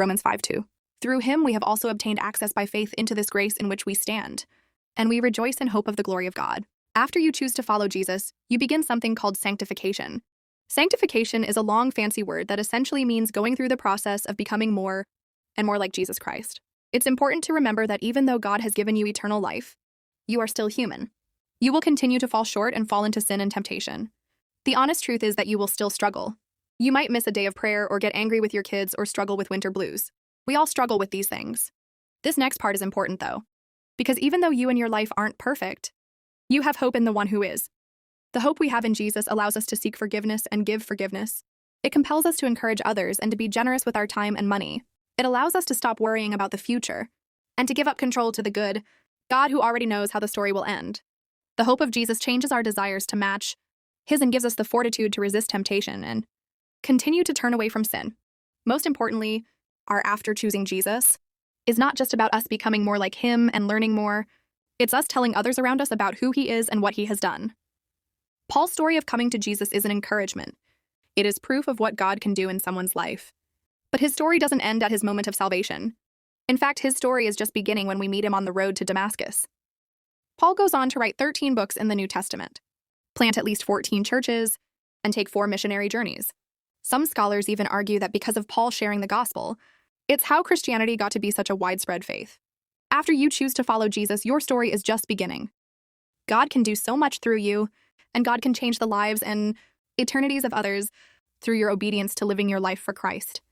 Romans 5:2. Through him we have also obtained access by faith into this grace in which we stand, and we rejoice in hope of the glory of God. After you choose to follow Jesus, you begin something called sanctification. Sanctification is a long, fancy word that essentially means going through the process of becoming more and more like Jesus Christ. It's important to remember that even though God has given you eternal life, you are still human. You will continue to fall short and fall into sin and temptation. The honest truth is that you will still struggle. You might miss a day of prayer or get angry with your kids or struggle with winter blues. We all struggle with these things. This next part is important, though, because even though you and your life aren't perfect, you have hope in the one who is. The hope we have in Jesus allows us to seek forgiveness and give forgiveness. It compels us to encourage others and to be generous with our time and money. It allows us to stop worrying about the future and to give up control to the good God who already knows how the story will end. The hope of Jesus changes our desires to match his and gives us the fortitude to resist temptation and continue to turn away from sin. Most importantly, our after choosing Jesus is not just about us becoming more like him and learning more. It's us telling others around us about who he is and what he has done. Paul's story of coming to Jesus is an encouragement. It is proof of what God can do in someone's life. But his story doesn't end at his moment of salvation. In fact, his story is just beginning when we meet him on the road to Damascus. Paul goes on to write 13 books in the New Testament, plant at least 14 churches, and take 4 missionary journeys. Some scholars even argue that because of Paul sharing the gospel, it's how Christianity got to be such a widespread faith. After you choose to follow Jesus, your story is just beginning. God can do so much through you, and God can change the lives and eternities of others through your obedience to living your life for Christ.